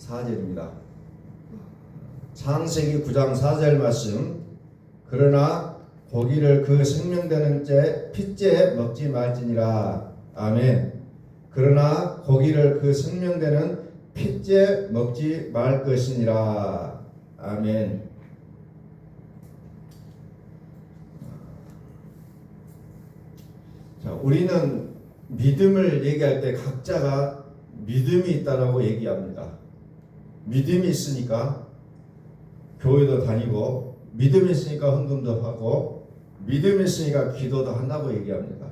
4절입니다. 창세기 9장 4절 말씀. 그러나 고기를 그 생명되는 핏째 먹지 말지니라. 아멘. 그러나 고기를 그 생명되는 핏째 먹지 말 것이니라. 아멘. 자, 우리는 믿음을 얘기할 때 각자가 믿음이 있다라고 얘기합니다. 믿음이 있으니까 교회도 다니고, 믿음이 있으니까 헌금도 하고, 믿음이 있으니까 기도도 한다고 얘기합니다.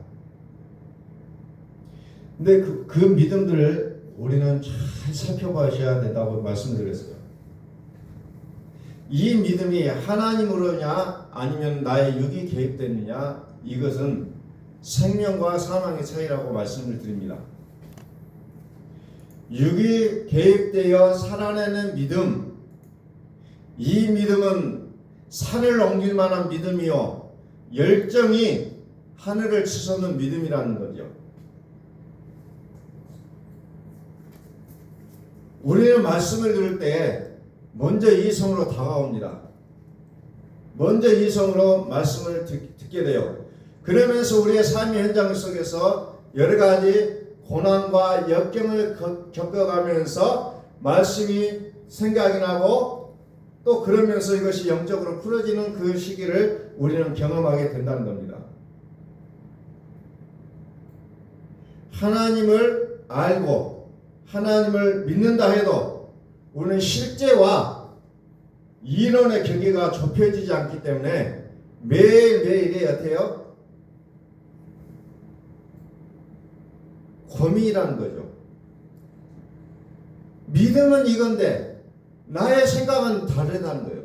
근데 그 믿음들을 우리는 잘 살펴봐셔야 된다고 말씀드렸어요. 이 믿음이 하나님으로냐 아니면 나의 육이 개입되느냐, 이것은 생명과 사망의 차이라고 말씀을 드립니다. 육이 개입되어 살아내는 믿음, 이 믿음은 산을 옮길 만한 믿음이요, 열정이 하늘을 치솟는 믿음이라는 거죠. 우리는 말씀을 들을 때 먼저 이성으로 다가옵니다. 먼저 이성으로 말씀을 듣게 돼요. 그러면서 우리의 삶의 현장 속에서 여러 가지 고난과 역경을 겪어가면서 말씀이 생각이 나고, 또 그러면서 이것이 영적으로 풀어지는 그 시기를 우리는 경험하게 된다는 겁니다. 하나님을 알고 하나님을 믿는다 해도 우리는 실제와 이론의 경계가 좁혀지지 않기 때문에 매일매일이 어때요? 고민이라는 거죠. 믿음은 이건데 나의 생각은 다르다는 거예요.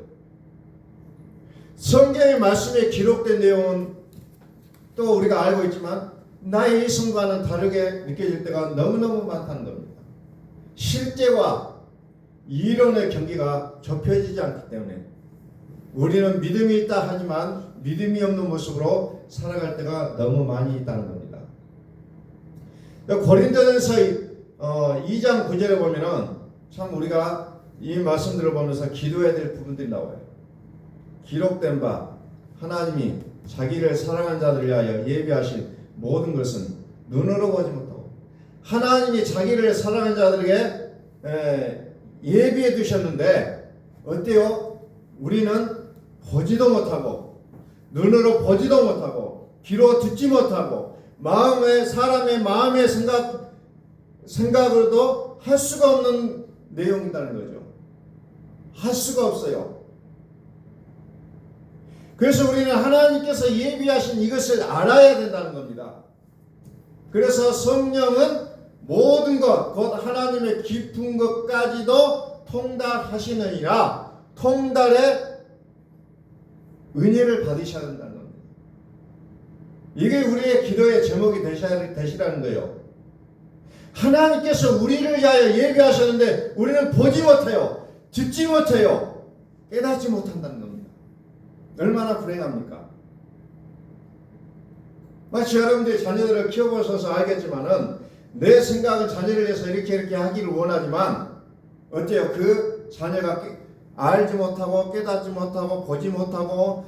성경의 말씀에 기록된 내용은 또 우리가 알고 있지만 나의 이성과는 다르게 느껴질 때가 너무너무 많다는 겁니다. 실제와 이론의 경계가 좁혀지지 않기 때문에 우리는 믿음이 있다 하지만 믿음이 없는 모습으로 살아갈 때가 너무 많이 있다는 겁니다. 고린도전서 2장 9절에 보면은 참 우리가 이 말씀들을 보면서 기도해야 될 부분들이 나와요. 기록된 바 하나님이 자기를 사랑한 자들을 위하여 예비하신 모든 것은 눈으로 보지 못하고, 하나님이 자기를 사랑한 자들에게 예비해 두셨는데 어때요? 우리는 보지도 못하고, 눈으로 보지도 못하고, 귀로 듣지 못하고, 사람의 마음의 생각으로도 할 수가 없는 내용이라는 거죠. 할 수가 없어요. 그래서 우리는 하나님께서 예비하신 이것을 알아야 된다는 겁니다. 그래서 성령은 모든 것, 곧 하나님의 깊은 것까지도 통달하시느니라, 통달의 은혜를 받으셔야 된다는 겁니다. 이게 우리의 기도의 제목이 되시라는 거예요. 하나님께서 우리를 위하여 예비하셨는데 우리는 보지 못해요. 듣지 못해요. 깨닫지 못한다는 겁니다. 얼마나 불행합니까? 마치 여러분들이 자녀들을 키워보셔서 알겠지만은 내 생각은 자녀를 위해서 이렇게 하기를 원하지만 어때요? 그 자녀가 알지 못하고 깨닫지 못하고 보지 못하고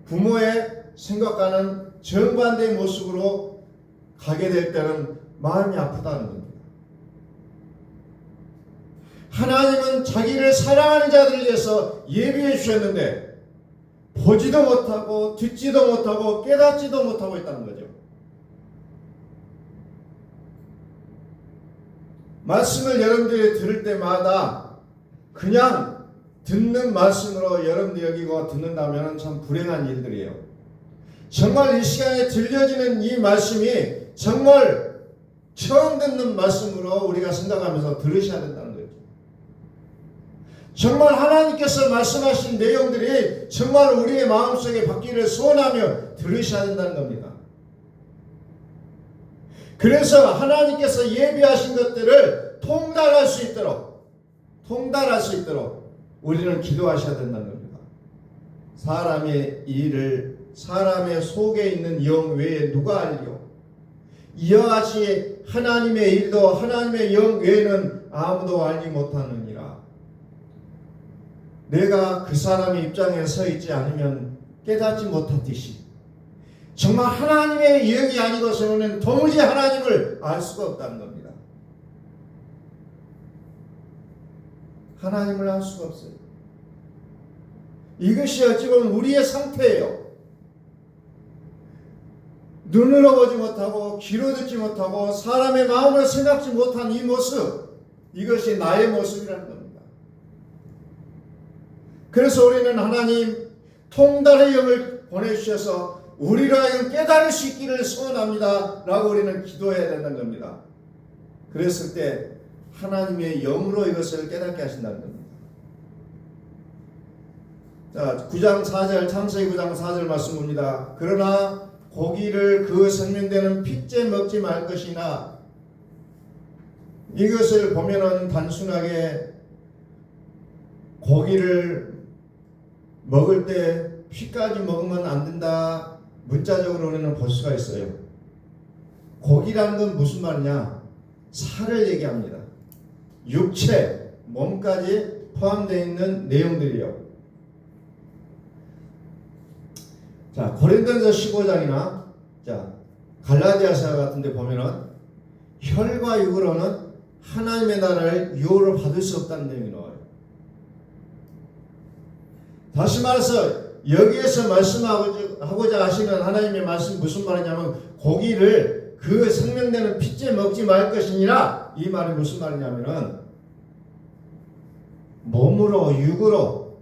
부모의 생각과는 정반대의 모습으로 가게 될 때는 마음이 아프다는 겁니다. 하나님은 자기를 사랑하는 자들을 위해서 예비해 주셨는데 보지도 못하고 듣지도 못하고 깨닫지도 못하고 있다는 거죠. 말씀을 여러분들이 들을 때마다 그냥 듣는 말씀으로 여러분들이 여기고 듣는다면 참 불행한 일들이에요. 정말 이 시간에 들려지는 이 말씀이 정말 처음 듣는 말씀으로 우리가 생각하면서 들으셔야 된다는 거죠. 정말 하나님께서 말씀하신 내용들이 정말 우리의 마음속에 받기를 소원하며 들으셔야 된다는 겁니다. 그래서 하나님께서 예비하신 것들을 통달할 수 있도록 우리는 기도하셔야 된다는 겁니다. 사람의 일을 사람의 속에 있는 영 외에 누가 알리요? 이와 같이 하나님의 일도 하나님의 영 외에는 아무도 알지 못하느니라. 내가 그 사람의 입장에 서 있지 않으면 깨닫지 못하듯이 정말 하나님의 영이 아니고서는 도무지 하나님을 알 수가 없다는 겁니다. 하나님을 알 수가 없어요. 이것이 어찌 보면 우리의 상태예요. 눈으로 보지 못하고 귀로 듣지 못하고 사람의 마음을 생각지 못한 이 모습, 이것이 나의 모습이라는 겁니다. 그래서 우리는 하나님 통달의 영을 보내주셔서 우리로 하여금 깨달을 수 있기를 소원합니다 라고 우리는 기도해야 된다는 겁니다. 그랬을 때 하나님의 영으로 이것을 깨닫게 하신다는 겁니다. 자, 9장 4절, 창세기 9장 4절 말씀 봅니다. 그러나 고기를 그 생명되는 핏째 먹지 말 것이나, 이것을 보면은 단순하게 고기를 먹을 때 피까지 먹으면 안 된다, 문자적으로 우리는 볼 수가 있어요. 고기라는 건 무슨 말이냐? 살을 얘기합니다. 육체, 몸까지 포함되어 있는 내용들이요. 자, 고린도전서 15장이나 자, 갈라디아서 같은 데 보면은 혈과 육으로는 하나님의 나라를 유혹을 받을 수 없다는 내용이 나와요. 다시 말해서 여기에서 말씀하고자 하시는 하나님의 말씀 무슨 말이냐면 고기를 그 생명되는 핏째 먹지 말 것이니라. 이 말이 무슨 말이냐면은 몸으로 육으로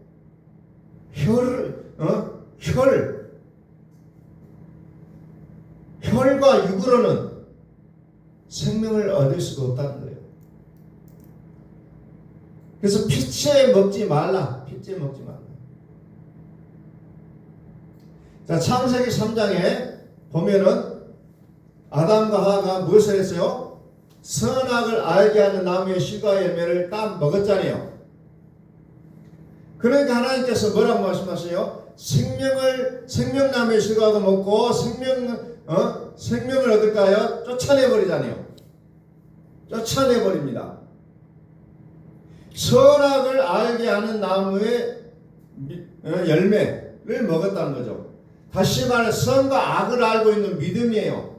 혈과 육으로는 생명을 얻을 수가 없다는 거예요. 그래서 핏째 먹지 말라. 핏째 먹지 말라. 자, 창세기 3장에 보면은 아담과 하와가 무엇을 했어요? 선악을 알게 하는 나무의 실과의 열매를 딱 먹었잖아요. 그러니까 하나님께서 뭐라고 말씀하세요? 생명나무의 실과도 먹고 생명을 얻을까요? 쫓아내버리잖아요. 쫓아내버립니다. 선악을 알게 하는 나무의 열매를 먹었다는 거죠. 다시 말해 선과 악을 알고 있는 믿음이에요.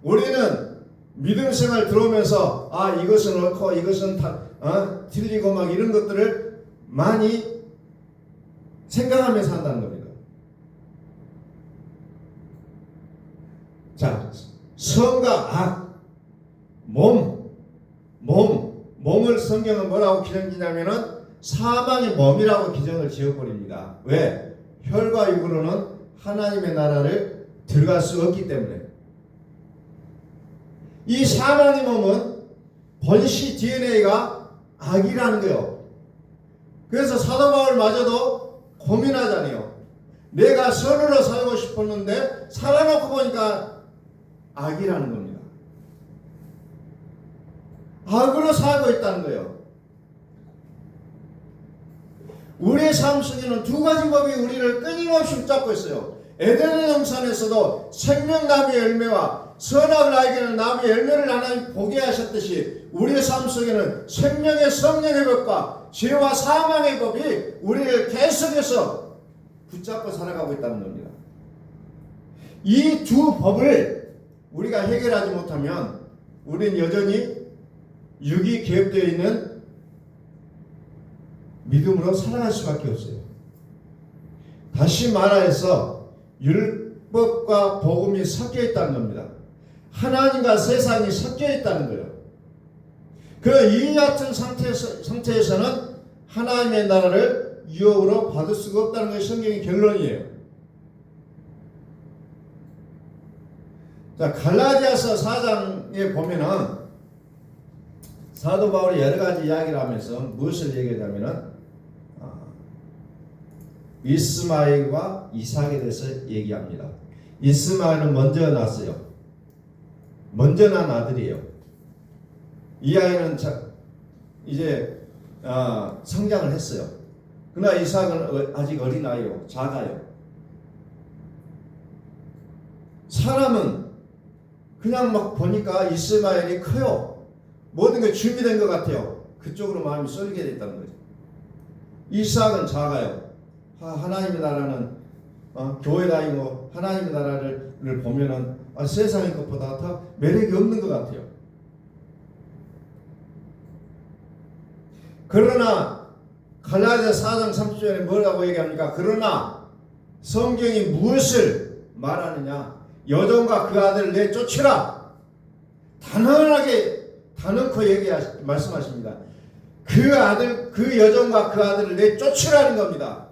우리는 믿음 생활 들어오면서 이것은 옳고 이것은 틀리고 막 이런 것들을 많이 생각하면서 한다는 겁니다. 자, 선과 악, 몸을 성경은 뭐라고 기정지냐면은 사망의 몸이라고 기정을 지어버립니다. 왜? 혈과 육으로는 하나님의 나라를 들어갈 수 없기 때문에. 이 사망의 몸은 본시 DNA가 악이라는 거예요. 그래서 사도 바울마저도 고민하잖아요. 내가 선으로 살고 싶었는데 살아놓고 보니까 악이라는 겁니다. 악으로 살고 있다는 거예요. 우리의 삶 속에는 두 가지 법이 우리를 끊임없이 붙잡고 있어요. 에덴의 동산에서도 생명나무의 열매와 선악을 알게 하는 나무의 열매를 하나님 보게 하셨듯이 우리의 삶 속에는 생명의 성령의 법과 죄와 사망의 법이 우리를 계속해서 붙잡고 살아가고 있다는 겁니다. 이 두 법을 우리가 해결하지 못하면 우리는 여전히 육이 개입되어 있는 믿음으로 살아갈 수밖에 없어요. 다시 말해서 율법과 복음이 섞여 있다는 겁니다. 하나님과 세상이 섞여 있다는 거예요. 이 같은 상태에서는 하나님의 나라를 유혹으로 받을 수가 없다는 것이 성경의 결론이에요. 자, 갈라디아서 4장에 보면은 사도 바울이 여러 가지 이야기를 하면서 무엇을 얘기하냐면은 이스마엘과 이삭에 대해서 얘기합니다. 이스마엘은 먼저 났어요. 먼저 난 아들이에요. 이 아이는 이제 성장을 했어요. 그러나 이삭은 아직 어린아이요. 작아요. 사람은 그냥 막 보니까 이스마엘이 커요. 모든 게 준비된 것 같아요. 그쪽으로 마음이 쏠리게 됐다는 거죠. 이삭은 작아요. 하나님의 나라는 교회 다니고 하나님의 나라를 보면은 세상의 것보다 더 매력이 없는 것 같아요. 그러나 갈라디아서 4장 30절에 뭐라고 얘기합니까? 그러나 성경이 무엇을 말하느냐? 여종과 그 아들을 내쫓으라. 단언하게 단언코 말씀하십니다. 그 아들, 그 여종과 그 아들을 내쫓으라는 겁니다.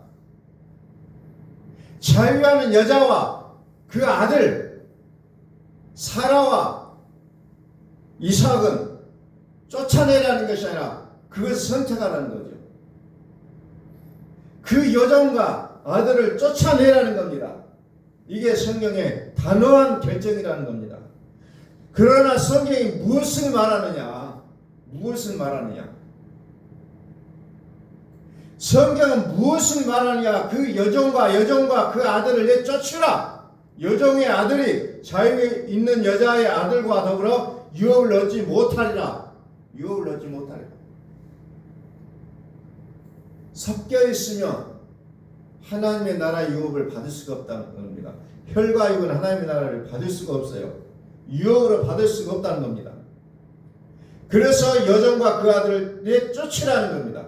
자유하는 여자와 그 아들 사라와 이삭은 쫓아내라는 것이 아니라 그것을 선택하라는 거죠. 그 여종과 아들을 쫓아내라는 겁니다. 이게 성경의 단호한 결정이라는 겁니다. 그러나 성경이 무엇을 말하느냐? 무엇을 말하느냐? 성경은 무엇을 말하느냐? 그 여종과 그 아들을 내쫓으라. 여종의 아들이 자유에 있는 여자의 아들과 더불어 유업을 얻지 못하리라. 유업을 얻지 못하리라. 섞여 있으면 하나님의 나라 유업을 받을 수가 없다는 겁니다. 혈과 육은 하나님의 나라를 받을 수가 없어요. 유업으로 받을 수가 없다는 겁니다. 그래서 여종과 그 아들을 내쫓으라는 겁니다.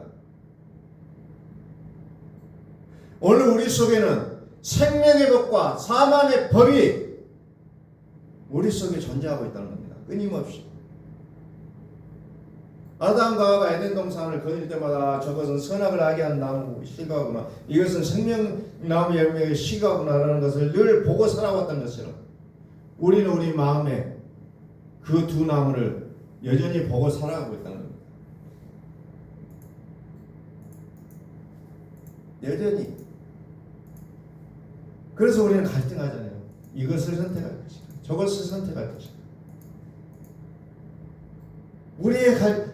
오늘 우리 속에는 생명의 법과 사망의 법이 우리 속에 존재하고 있다는 겁니다. 끊임없이. 아담과 하와가 에덴 동산을 거닐 때마다 저것은 선악을 알게 하는 나무 실과구나, 이것은 생명나무 열매의 시과구나라는 것을 늘 보고 살아왔던 것처럼 우리는 우리 마음에 그 두 나무를 여전히 보고 살아가고 있다는 겁니다. 여전히. 그래서 우리는 갈등하잖아요. 이것을 선택할 것인가, 저것을 선택할 것인가.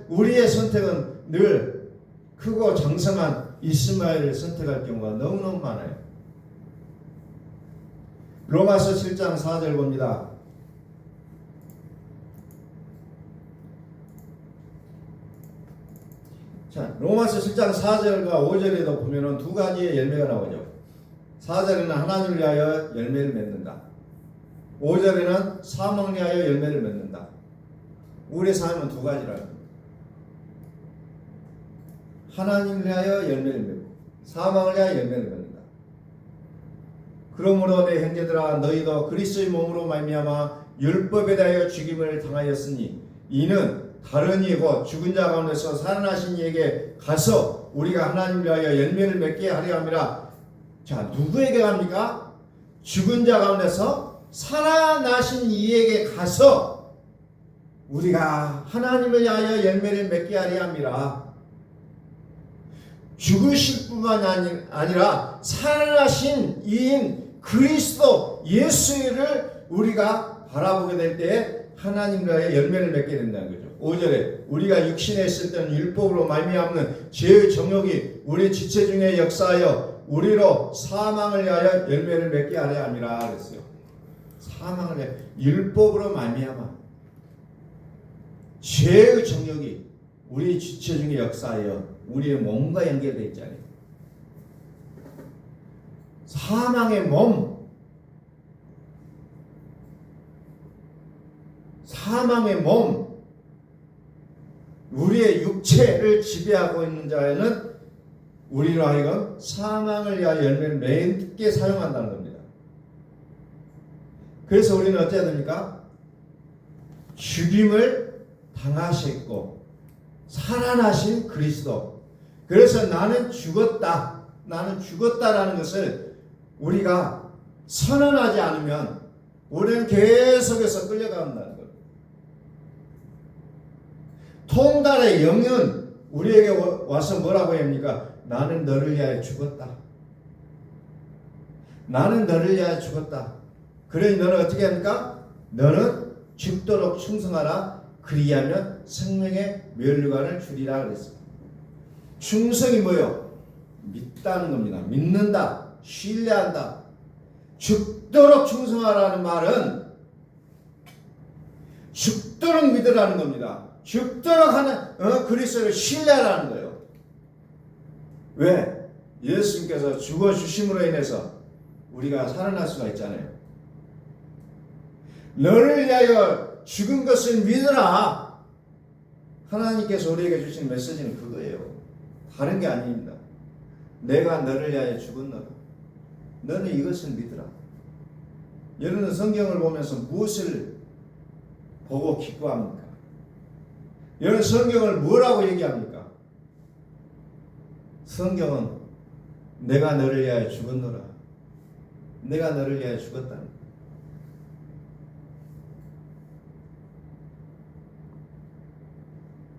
우리의 선택은 늘 크고 장성한 이스마엘을 선택할 경우가 너무너무 많아요. 로마서 7장 4절 봅니다. 자, 로마서 7장 4절과 5절에도 보면은 두 가지의 열매가 나오죠. 4절에는 하나님을 위하여 열매를 맺는다. 5절에는 사망을 위하여 열매를 맺는다. 우리의 삶은 두 가지라는 겁니다. 하나님을 위하여 열매를 맺고 사망을 위하여 열매를 맺는다. 그러므로 내 형제들아, 너희도 그리스도의 몸으로 말미암아 율법에 대하여 죽임을 당하였으니 이는 다른 이고 죽은 자 가운데서 살아나신 이에게 가서 우리가 하나님을 위하여 열매를 맺게 하려 함이라. 자, 누구에게 갑니까? 죽은 자 가운데서 살아나신 이에게 가서 우리가 하나님을 위하여 열매를 맺게 하려 함이라. 죽으실 뿐만 아니라 살아나신 이인 그리스도 예수를 우리가 바라보게 될 때에 하나님을 위하여 열매를 맺게 된다는 거죠. 5절에 우리가 육신에 있을 때는 율법으로 말미암는 죄의 정욕이 우리 지체 중에 역사하여 우리로 사망을 위하여 열매를 맺게 하려 함이라 그랬어요. 사망을 위하여 율법으로 말미암아 죄의 정욕이 우리 지체 중에 역사하여 우리의 몸과 연결되어 있잖아요. 사망의 몸, 사망의 몸, 우리의 육체를 지배하고 있는 자에는 우리로 하여금 사망을 위하여 열매를 맺게 사용한다는 겁니다. 그래서 우리는 어찌해야 됩니까? 죽임을 당하셨고 살아나신 그리스도. 그래서 나는 죽었다라는 것을 우리가 선언하지 않으면 우리는 계속해서 끌려간다는 거예요. 통달의 영은 우리에게 와서 뭐라고 합니까? 나는 너를 위하여 죽었다. 나는 너를 위하여 죽었다. 그러니 너는 어떻게 합니까? 너는 죽도록 충성하라. 그리하면 생명의 면류관을 주리라 그랬어요. 충성이 뭐요? 믿다는 겁니다. 믿는다. 신뢰한다. 죽도록 충성하라는 말은 죽도록 믿으라는 겁니다. 죽도록 하는 그리스도를 신뢰하라는 거예요. 왜? 예수님께서 죽어주심으로 인해서 우리가 살아날 수가 있잖아요. 너를 위하여 죽은 것을 믿으라. 하나님께서 우리에게 주신 메시지는 그거예요. 다른 게 아닙니다. 내가 너를 위하여 죽었노라. 너는 이것을 믿으라. 여러분은 성경을 보면서 무엇을 보고 기뻐합니까? 여러분 성경을 뭐라고 얘기합니까? 성경은 내가 너를 위하여 죽었노라. 내가 너를 위하여 죽었다.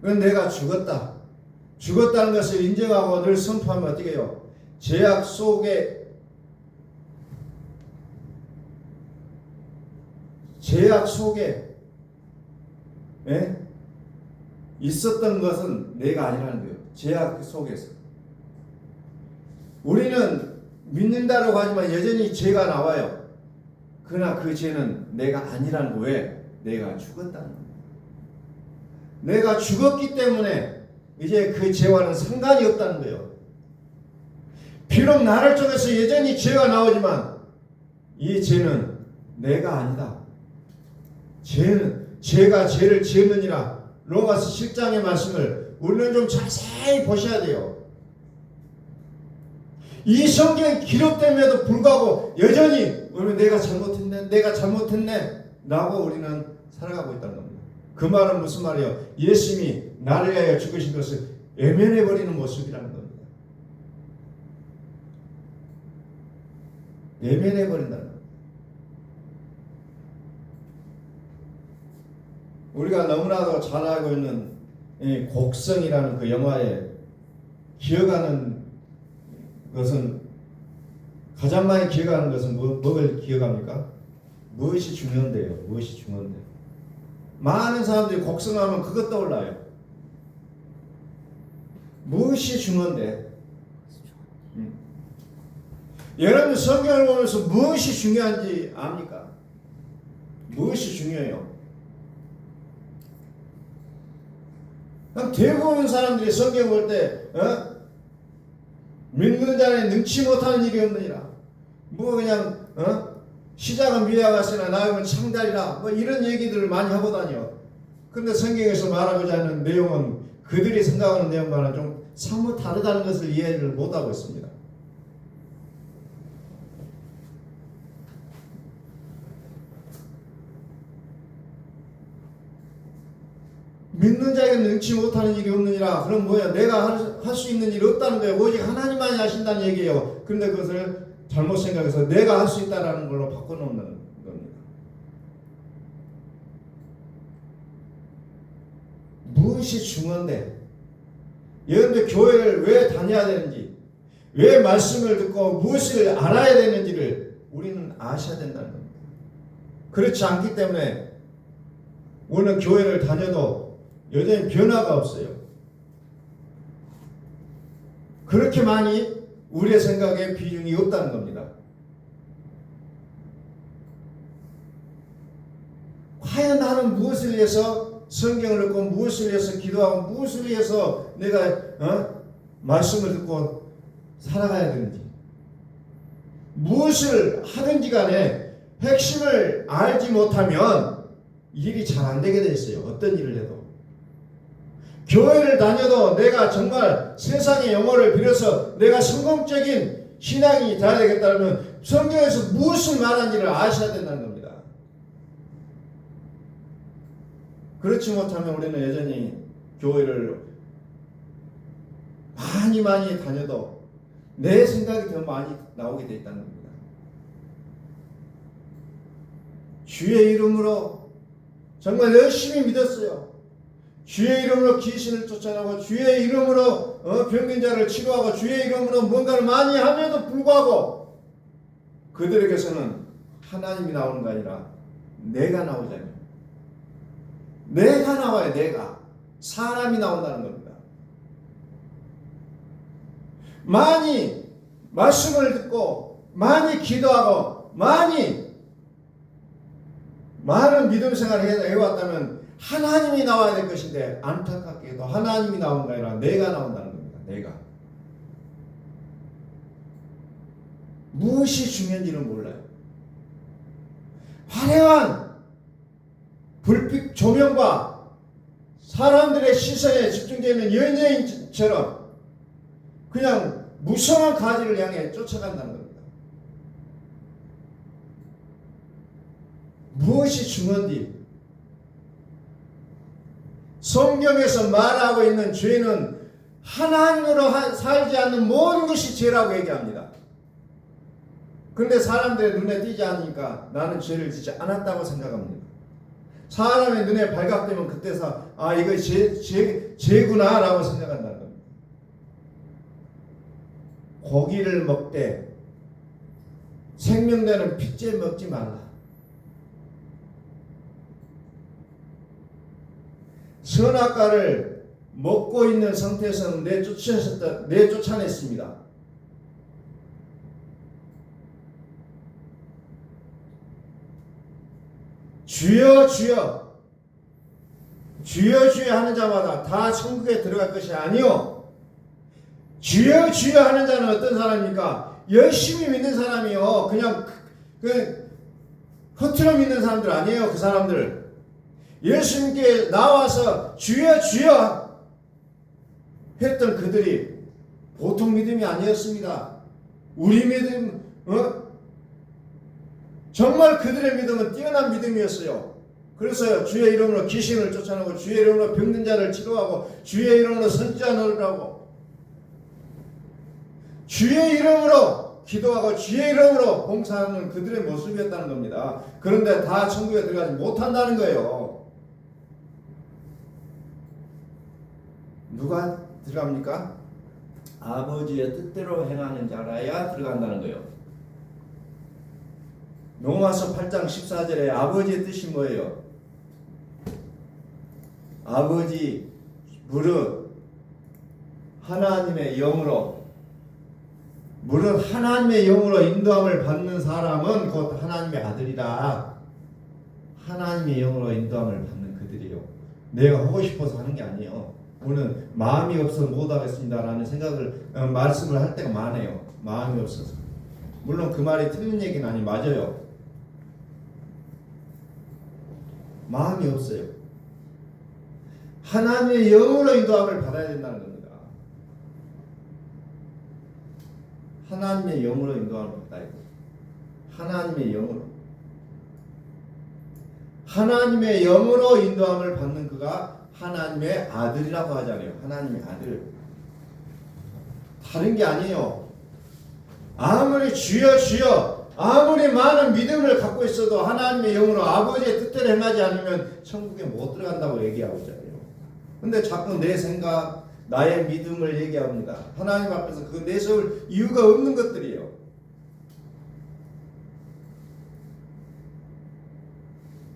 그건 내가 죽었다. 죽었다는 것을 인정하고 늘 선포하면 어떻게 해요? 죄악 속에 있었던 것은 내가 아니라는 거예요. 죄악 속에서. 우리는 믿는다고 하지만 여전히 죄가 나와요. 그러나 그 죄는 내가 아니라는 거예요. 내가 죽었다는 거예요. 내가 죽었기 때문에 이제 그 죄와는 상관이 없다는 거예요. 비록 나를 통해서 여전히 죄가 나오지만 이 죄는 내가 아니다. 죄가 죄를 지었느니라. 로마서 7장의 말씀을 우리는 좀 자세히 보셔야 돼요. 이 성경이 기록됨에도 불구하고 여전히 우리는 내가 잘못했네 라고 우리는 살아가고 있다는 겁니다. 그 말은 무슨 말이에요? 예수님이 나를 위하여 죽으신 것을 외면해버리는 모습이라는 겁니다. 외면해버린다는 겁니다. 우리가 너무나도 잘 알고 있는 이 곡성이라는 그 영화에 기억하는 것은 가장 많이 기억하는 것은 뭐를 기억합니까? 무엇이 중요한데요? 무엇이 중요한데? 많은 사람들이 곡성하면 그것 떠올라요. 무엇이 중요한데? 여러분 성경을 보면서 무엇이 중요한지 압니까? 무엇이 중요해요? 대부분 사람들이 성경 볼 때 믿는 자는 능치 못하는 일이 없느니라. 뭐 그냥 시작은 미와 같으나 나중은 창달이라. 뭐 이런 얘기들을 많이 하고 다녀. 근데 성경에서 말하고자 하는 내용은 그들이 생각하는 내용과는 좀 사뭇 다르다는 것을 이해를 못하고 있습니다. 믿는 자에게 능치 못하는 일이 없느니라. 그럼 뭐야? 내가 할 수 있는 일이 없다는 거예요. 오직 하나님만이 하신다는 얘기예요. 그런데 그것을 잘못 생각해서 내가 할 수 있다라는 걸로 바꿔놓는 겁니다. 무엇이 중요한데? 여러분들 교회를 왜 다녀야 되는지, 왜 말씀을 듣고 무엇을 알아야 되는지를 우리는 아셔야 된다는 겁니다. 그렇지 않기 때문에 우리는 교회를 다녀도 여전히 변화가 없어요. 그렇게 많이 우리의 생각에 비중이 없다는 겁니다. 과연 나는 무엇을 위해서 성경을 읽고 무엇을 위해서 기도하고 무엇을 위해서 내가 말씀을 듣고 살아가야 되는지, 무엇을 하든지 간에 핵심을 알지 못하면 일이 잘 안 되게 돼 있어요. 어떤 일을 해도. 교회를 다녀도 내가 정말 세상의 영혼을 빌어서 내가 성공적인 신앙이 돼야 되겠다면 성경에서 무엇을 말하는지를 아셔야 된다는 겁니다. 그렇지 못하면 우리는 여전히 교회를 많이 다녀도 내 생각이 더 많이 나오게 돼 있다는 겁니다. 주의 이름으로 정말 열심히 믿었어요. 주의 이름으로 귀신을 쫓아내고 주의 이름으로 병든 자를 치료하고 주의 이름으로 뭔가를 많이 함에도 불구하고 그들에게서는 하나님이 나오는 거 아니라 내가 나오잖아요. 내가 나와요. 내가. 사람이 나온다는 겁니다. 많이 말씀을 듣고 많이 기도하고 많이 많은 믿음 생활을 해왔다면 하나님이 나와야 될 것인데 안타깝게도 하나님이 나온 게 아니라 내가 나온다는 겁니다. 내가. 무엇이 중요한지는 몰라요. 화려한 불빛 조명과 사람들의 시선에 집중되어 있는 연예인처럼 그냥 무성한 가지를 향해 쫓아간다는 겁니다. 무엇이 중요한지 성경에서 말하고 있는 죄는 하나님으로 살지 않는 모든 것이 죄라고 얘기합니다. 그런데 사람들의 눈에 띄지 않으니까 나는 죄를 짓지 않았다고 생각합니다. 사람의 눈에 발각되면 그때서 이거 죄구나 라고 생각한다는 겁니다. 고기를 먹되 생명되는 핏째 먹지 말라. 선악과를 먹고 있는 상태에서는 내쫓아냈습니다. 주여 주여 주여 주여 하는 자마다 다 천국에 들어갈 것이 아니요 주여 주여 하는 자는 어떤 사람입니까? 열심히 믿는 사람이요. 그냥 허투루 믿는 사람들 아니에요. 그 사람들 예수님께 나와서 주여 주여 했던 그들이 보통 믿음이 아니었습니다. 우리 믿음 정말 그들의 믿음은 뛰어난 믿음이었어요. 그래서 주의 이름으로 귀신을 쫓아내고 주의 이름으로 병든 자를 치료하고 주의 이름으로 선지자 노릇하고 주의 이름으로 기도하고 주의 이름으로 봉사하는 그들의 모습이었다는 겁니다. 그런데 다 천국에 들어가지 못한다는 거예요. 누가 들어갑니까? 아버지의 뜻대로 행하는 자라야 들어간다는 거예요. 로마서 8장 14절에 아버지의 뜻이 뭐예요? 아버지 무릇 하나님의 영으로 인도함을 받는 사람은 곧 하나님의 아들이라. 하나님의 영으로 인도함을 받는 그들이요. 내가 하고 싶어서 하는 게 아니에요. 오늘 마음이 없어서 못하겠습니다라는 생각을 말씀을 할 때가 많아요. 마음이 없어서. 물론 그 말이 틀린 얘기는 아니 맞아요. 마음이 없어요. 하나님의 영으로 인도함을 받아야 된다는 겁니다. 하나님의 영으로 인도함을 받아야 돼요. 하나님의 영으로. 하나님의 영으로 인도함을 받는 그가 하나님의 아들이라고 하잖아요. 하나님의 아들. 다른 게 아니에요. 아무리 주여 주여 아무리 많은 믿음을 갖고 있어도 하나님의 영으로 아버지의 뜻대로 행하지 않으면 천국에 못 들어간다고 얘기하고 있잖아요. 근데 자꾸 내 생각, 나의 믿음을 얘기합니다. 하나님 앞에서 그 내세울 이유가 없는 것들이에요.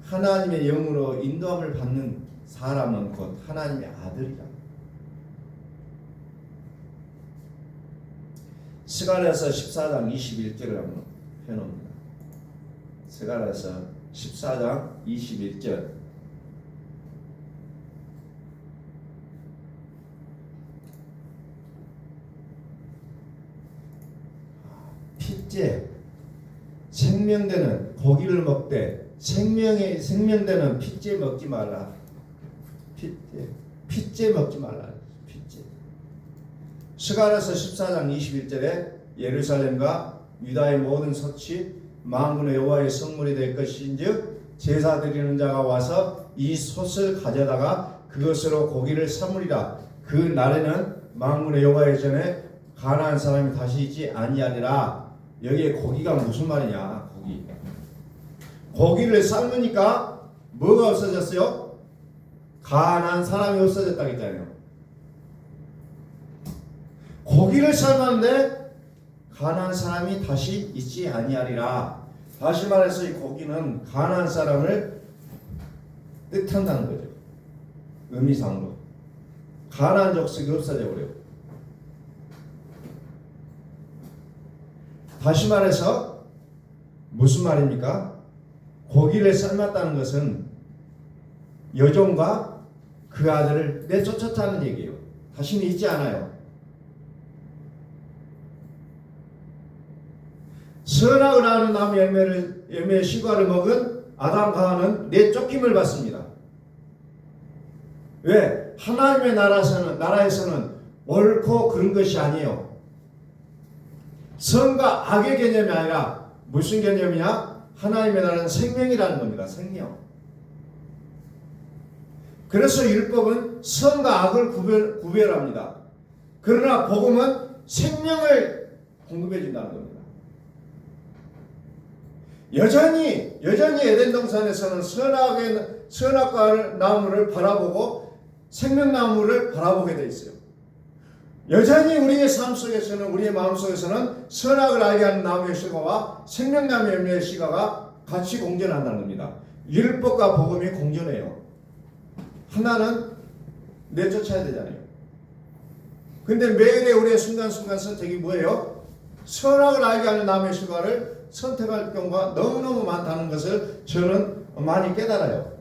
하나님의 영으로 인도함을 받는 사람은 곧 하나님의 아들이다. 스가랴서 14장 21절을 한번 펴놓습니다. 스가랴서 14장 21절. 핏째 생명되는 고기를 먹되 생명되는 핏째 먹지 말라. 핏째 먹지 말라. 핏째. 스가랴서 14장 21절에 예루살렘과 유다의 모든 서치 만군의 여호와의 성물이 될 것인즉 제사 드리는 자가 와서 이 솥을 가져다가 그것으로 고기를 사물이라. 그 날에는 만군의 여호와의 전에 가나안 사람이 다시 있지 아니하리라. 여기에 고기가 무슨 말이냐? 고기를 삶으니까 뭐가 없어졌어요? 가나안 사람이 없어졌다고 했잖아요. 고기를 삶았는데 가나안 사람이 다시 있지 아니하리라. 다시 말해서 이 고기는 가나안 사람을 뜻한다는 거죠. 의미상으로 가나안 족속이 없어져 버려요. 다시 말해서 무슨 말입니까? 고기를 삶았다는 것은 여종과 그 아들을 내쫓았다는 얘기예요. 다시는 있지 않아요. 선악을 아는 나무 열매의 실과를 먹은 아담과 하와는 내쫓김을 받습니다. 왜? 하나님의 나라에서는 옳고 그른 것이 아니에요. 선과 악의 개념이 아니라 무슨 개념이냐? 하나님의 나라는 생명이라는 겁니다. 생명. 그래서 율법은 선과 악을 구별합니다. 그러나 복음은 생명을 공급해 준다는 겁니다. 여전히 에덴 동산에서는 선악과 나무를 바라보고 생명나무를 바라보게 되어 있어요. 여전히 우리의 삶 속에서는, 우리의 마음 속에서는 선악을 알게 하는 나무의 실과와 생명나무의 열매의 실과가 같이 공존한다는 겁니다. 율법과 복음이 공존해요. 하나는 내쫓아야 되잖아요. 근데 매일의 우리의 순간순간 선택이 뭐예요? 선악을 알게 하는 나무의 실과를 선택할 경우가 너무너무 많다는 것을 저는 많이 깨달아요.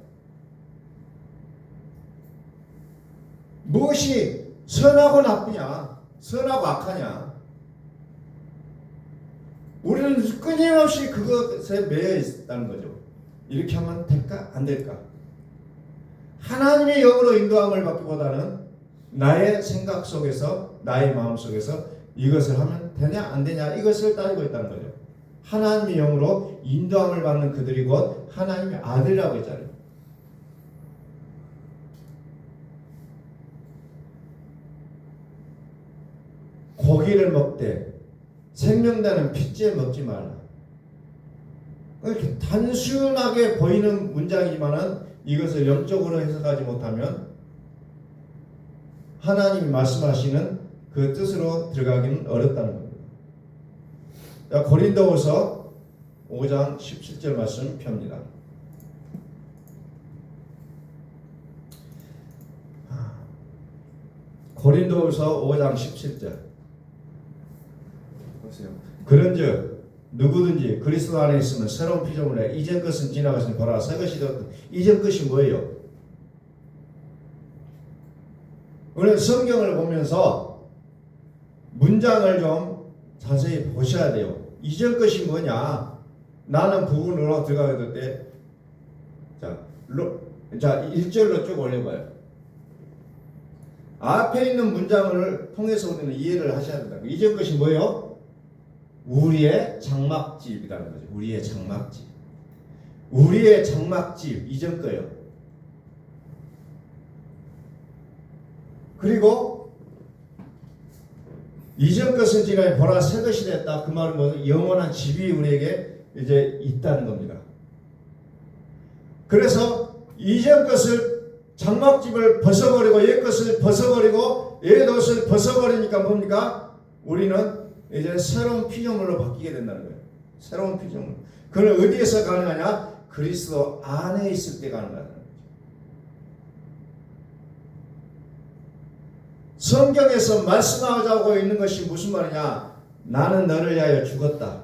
무엇이 선하고 나쁘냐, 선하고 악하냐, 우리는 끊임없이 그것에 매여 있다는 거죠. 이렇게 하면 될까 안 될까? 하나님의 영으로 인도함을 받기보다는 나의 생각 속에서, 나의 마음 속에서 이것을 하면 되냐 안 되냐 이것을 따지고 있다는 거죠. 하나님의 영으로 인도함을 받는 그들이 곧 하나님의 아들이라고 했잖아요. 고기를 먹되 생명다는 핏째 먹지 말라. 이렇게 단순하게 보이는 문장이지만은 이것을 영적으로 해석하지 못하면 하나님이 말씀하시는 그 뜻으로 들어가기는 어렵다는 겁니다. 고린도후서 5장 17절 말씀 펴니다. 고린도후서 5장 17절. 보세요. 그런즉 누구든지 그리스도 안에 있으면 새로운 피조물을 해. 이전 것은 지나갔으니 보라 새 것이 되었다. 이전 것이 뭐예요? 오늘 성경을 보면서 문장을 좀 자세히 보셔야 돼요. 이전 것이 뭐냐? 나는 부분으로 들어가게 될 때, 자 1절로 쭉 올려봐요. 앞에 있는 문장을 통해서 우리는 이해를 하셔야 된다. 이전 것이 뭐예요? 우리의 장막집이라는 거죠. 우리의 장막집. 우리의 장막집 이전 거예요. 그리고 이전 것은 지나니 보라 새 것이 됐다. 그 말은 뭐죠? 영원한 집이 우리에게 이제 있다는 겁니다. 그래서 이전 것을 장막집을 벗어버리고 옛 것을 벗어버리고 옛 옷을 벗어버리니까 뭡니까? 우리는 이제 새로운 피조물로 바뀌게 된다는 거예요. 새로운 피조물. 그건 어디에서 가능하냐? 그리스도 안에 있을 때 가능하다는 거죠. 성경에서 말씀하자고 있는 것이 무슨 말이냐? 나는 너를 위하여 죽었다.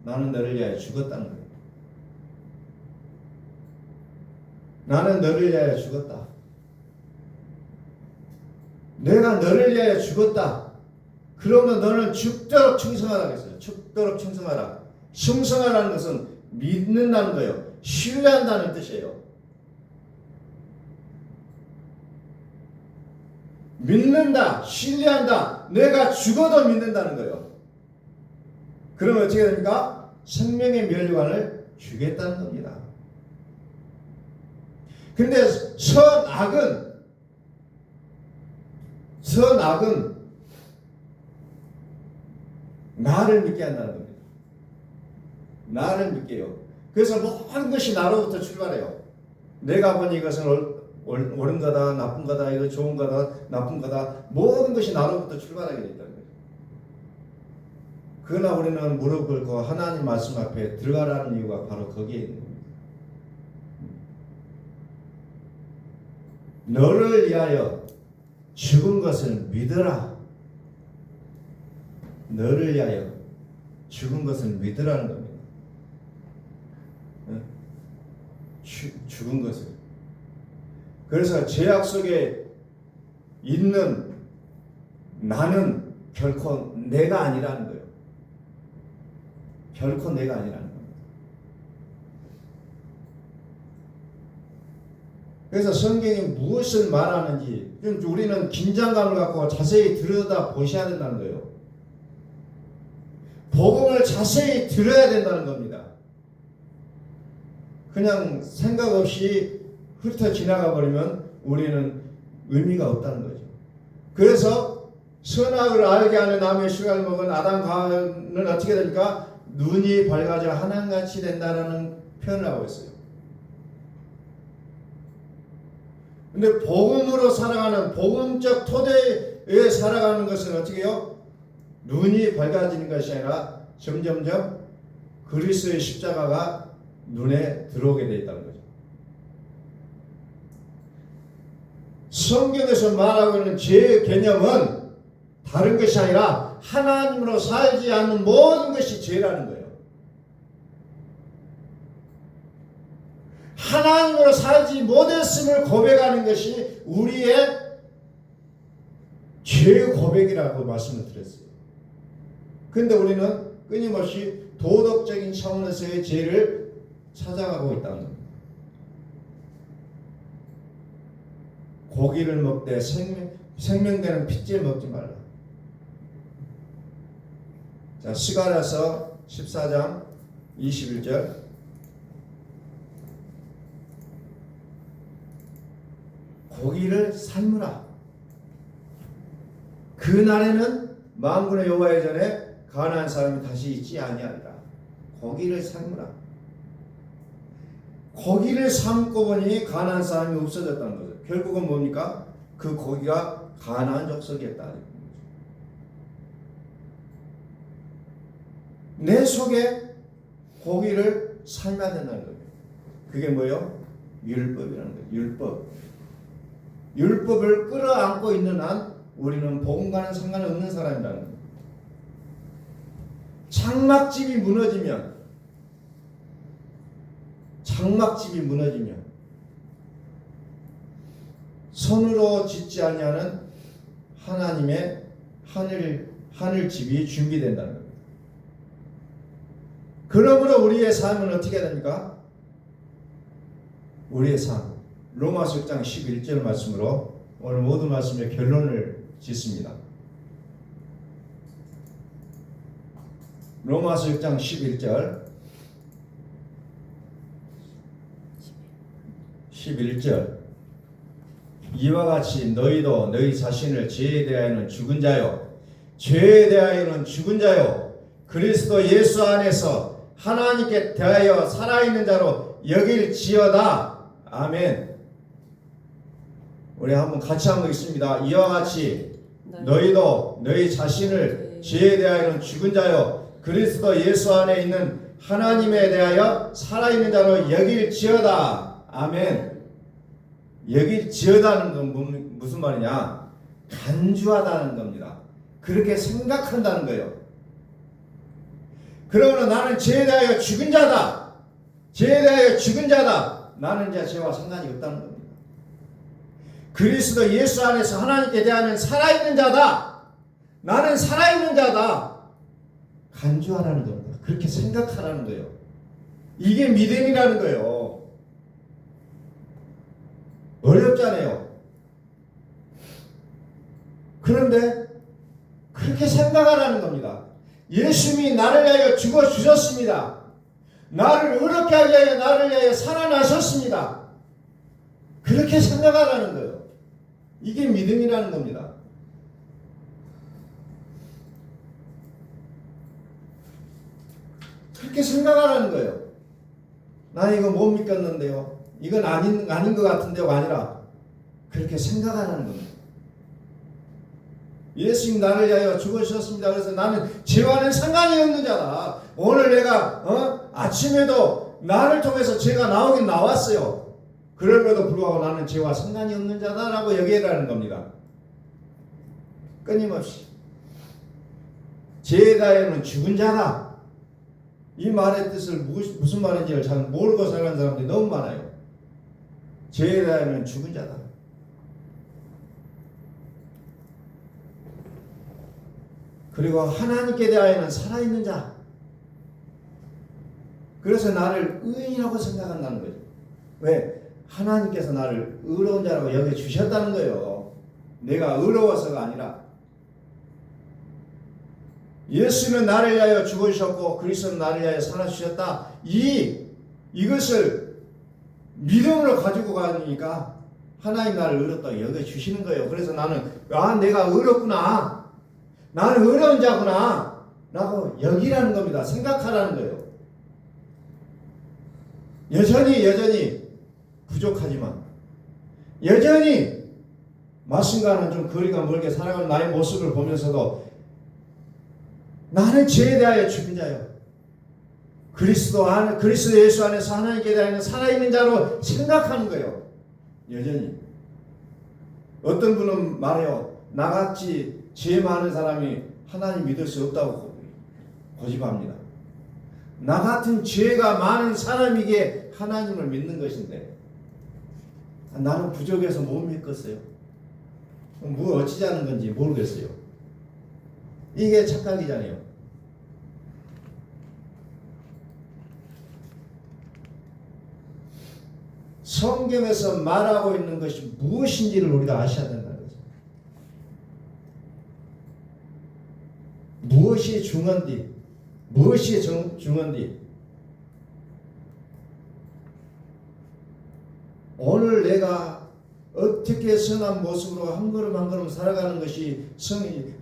나는 너를 위하여 죽었다는 거예요. 나는 너를 위하여 죽었다. 내가 너를 위하여 죽었다. 그러면 너는 죽도록 충성하라 그랬어요. 죽도록 충성하라. 충성하라는 것은 믿는다는 거예요. 신뢰한다는 뜻이에요. 믿는다, 신뢰한다. 내가 죽어도 믿는다는 거예요. 그러면 어떻게 됩니까? 생명의 면류관을 주겠다는 겁니다. 근데 선악은 나를 믿게 한다는 겁니다. 나를 믿게요. 그래서 모든 것이 나로부터 출발해요. 내가 보니 이것은 옳은 거다, 나쁜 거다, 이거 좋은 거다, 나쁜 거다, 모든 것이 나로부터 출발하게 되어 있다는 거예요. 그러나 우리는 무릎 꿇고 하나님 말씀 앞에 들어가라는 이유가 바로 거기에 있는 겁니다. 너를 위하여 죽은 것을 믿으라. 너를 위하여 죽은 것을 믿으라는 겁니다. 죽은 것을. 그래서 죄악 속에 있는 나는 결코 내가 아니라는 거예요. 결코 내가 아니라는 거예요. 그래서 성경이 무엇을 말하는지 우리는 긴장감을 갖고 자세히 들여다 보셔야 된다는 거예요. 복음을 자세히 들어야 된다는 겁니다. 그냥 생각 없이 훑어 지나가 버리면 우리는 의미가 없다는 거죠. 그래서 선악을 알게 하는 나무의 씨를 먹은 아담과는 어떻게 됩니까? 눈이 밝아져 하나같이 된다는 표현을 하고 있어요. 근데 복음으로 살아가는 복음적 토대에 살아가는 것은 어떻게 해요? 눈이 밝아지는 것이 아니라 점점점 그리스도의 십자가가 눈에 들어오게 되어 있다는 거죠. 성경에서 말하고 있는 죄의 개념은 다른 것이 아니라 하나님으로 살지 않는 모든 것이 죄라는 거예요. 하나님으로 살지 못했음을 고백하는 것이 우리의 죄의 고백이라고 말씀을 드렸어요. 그런데 우리는 끊임없이 도덕적인 차원에서의 죄를 찾아가고 있다는 겁니다. 고기를 먹되 생명되는 핏줄 먹지 말라. 자, 스가랴서 14장 21절. 고기를 삶으라. 그 날에는 만군의 여호와의 전에 가난한 사람이 다시 있지 아니하리라. 고기를 삶으라. 고기를 삶고 보니 가난한 사람이 없어졌다는 거죠. 결국은 뭡니까? 그 고기가 가나안 족속이었다. 내 속에 고기를 삶아야 된다는 거예요. 그게 뭐예요? 율법이라는 거예요. 율법. 율법을 끌어안고 있는 한 우리는 복음과는 상관없는 사람이라는 거예요. 장막집이 무너지면 손으로 짓지 아니하는 하나님의 하늘집이 준비된다는 겁니다. 그러므로 우리의 삶은 어떻게 됩니까? 우리의 삶, 로마서 6장 11절 말씀으로 오늘 모든 말씀의 결론을 짓습니다. 로마서 6장 11절 이와 같이 너희도 너희 자신을 죄에 대하여는 죽은 자요 그리스도 예수 안에서 하나님께 대하여 살아있는 자로 여길지어다. 아멘. 우리 한번 같이 한번 읽습니다. 이와 같이 너희도 너희 자신을 죄에 대하여는 죽은 자요 그리스도 예수 안에 있는 하나님에 대하여 살아있는 자로 여길지어다. 아멘. 여길지어다는 건 무슨 말이냐? 간주하다는 겁니다. 그렇게 생각한다는 거예요. 그러므로 나는 죄에 대하여 죽은 자다. 죄에 대하여 죽은 자다. 나는 이제 죄와 상관이 없다는 겁니다. 그리스도 예수 안에서 하나님께 대하면 살아있는 자다. 나는 살아있는 자다. 간주하라는 겁니다. 그렇게 생각하라는 거예요. 이게 믿음이라는 거예요. 어렵잖아요. 그런데 그렇게 생각하라는 겁니다. 예수님이 나를 위하여 죽어 주셨습니다. 나를 의롭게 하기 위하여 나를 위하여 살아나셨습니다. 그렇게 생각하라는 거예요. 이게 믿음이라는 겁니다. 그렇게 생각하라는 거예요. 나 이거 못 믿겠는데요. 이건 아닌 것 같은데요가 아니라 그렇게 생각하라는 겁니다. 예수님 나를 위하여 죽으셨습니다. 그래서 나는 죄와는 상관이 없는 자다. 오늘 내가 아침에도 나를 통해서 죄가 나오긴 나왔어요. 그럼에도 불구하고 나는 죄와 상관이 없는 자다라고 얘기하라는 겁니다. 끊임없이 죄에 대하여는 죽은 자다. 이 말의 뜻을 무슨 말인지 잘 모르고 살아가는 사람들이 너무 많아요. 죄에 대하여는 죽은 자다. 그리고 하나님께 대하여는 살아있는 자. 그래서 나를 의인이라고 생각한다는 거죠. 왜? 하나님께서 나를 의로운 자라고 여겨주셨다는 거예요. 내가 의로워서가 아니라. 예수는 나를 위하여 죽으셨고 그리스도는 나를 위하여 살아주셨다. 이것을 믿음으로 가지고 가니까 하나님 나를 의롭다고 여겨주시는 거예요. 그래서 나는 내가 의롭구나. 나는 의로운 자구나 라고 여기라는 겁니다. 생각하라는 거예요. 여전히 부족하지만 여전히 말씀과는 좀 거리가 멀게 살아가는 나의 모습을 보면서도 나는 죄에 대하여 죽은 자요. 그리스도 예수 안에서 하나님께 대하여 살아있는 자로 생각하는 거예요. 여전히. 어떤 분은 말해요. 나같이 죄 많은 사람이 하나님 믿을 수 없다고 고집합니다. 나 같은 죄가 많은 사람에게 하나님을 믿는 것인데 나는 부족해서 못 믿겠어요. 뭐 어찌자는 건지 모르겠어요. 이게 착각이잖아요. 성경에서 말하고 있는 것이 무엇인지를 우리가 아셔야 된다는 거죠. 무엇이 중요한지, 무엇이 중요한지. 오늘 내가 어떻게 선한 모습으로 한 걸음 한 걸음 살아가는 것이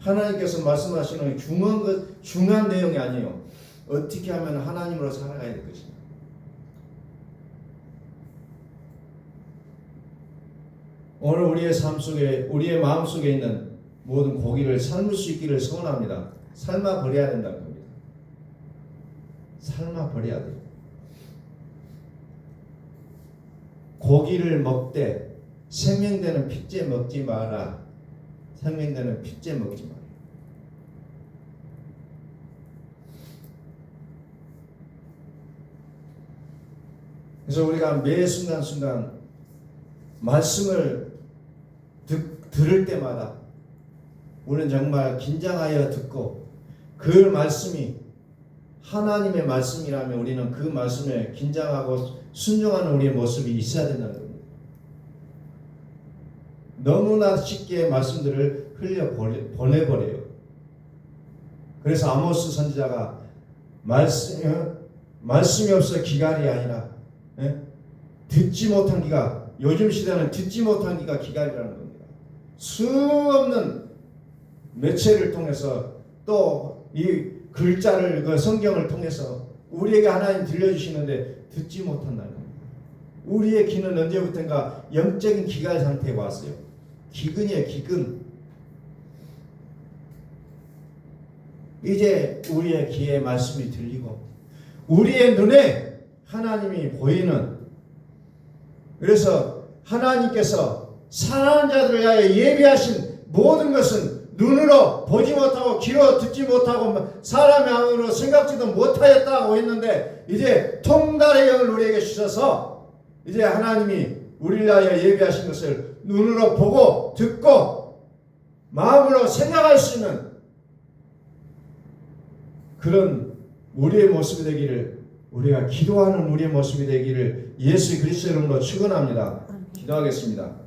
하나님께서 말씀하시는 중요한 내용이 아니에요. 어떻게 하면 하나님으로 살아가야 될 것인가. 오늘 우리의 삶 속에, 우리의 마음 속에 있는 모든 고기를 삶을 수 있기를 소원합니다. 삶아 버려야 된다는 겁니다. 삶아 버려야 돼요. 고기를 먹되 생명되는 핏째 먹지 마라. 생명되는 핏째 먹지 마라. 그래서 우리가 매 순간순간 말씀을 들을 때마다 우리는 정말 긴장하여 듣고 그 말씀이 하나님의 말씀이라면 우리는 그 말씀에 긴장하고 순종하는 우리의 모습이 있어야 된다는 겁니다. 너무나 쉽게 말씀들을 보내버려요. 그래서 아모스 선지자가 말씀이 없어 기갈이 아니라 듣지 못한 기가, 요즘 시대는 듣지 못한 기가 기갈이라는 겁니다. 수없는 매체를 통해서 또 이 글자를, 그 성경을 통해서 우리에게 하나님 들려주시는데 듣지 못한다는 겁니다. 우리의 귀는 언제부턴가 영적인 기갈 상태에 왔어요. 기근이에요, 기근. 이제 우리의 귀에 말씀이 들리고 우리의 눈에 하나님이 보이는, 그래서 하나님께서 사랑하는 자들을 위하여 예비하신 모든 것은 눈으로 보지 못하고 귀로 듣지 못하고 사람의 마음으로 생각지도 못하였다고 했는데 이제 통달의 영을 우리에게 주셔서 이제 하나님이 우리를 위하여 예비하신 것을 눈으로 보고 듣고 마음으로 생각할 수 있는 그런 우리의 모습이 되기를, 우리가 기도하는 우리의 모습이 되기를 예수 그리스도의 이름으로 축원합니다. 기도하겠습니다.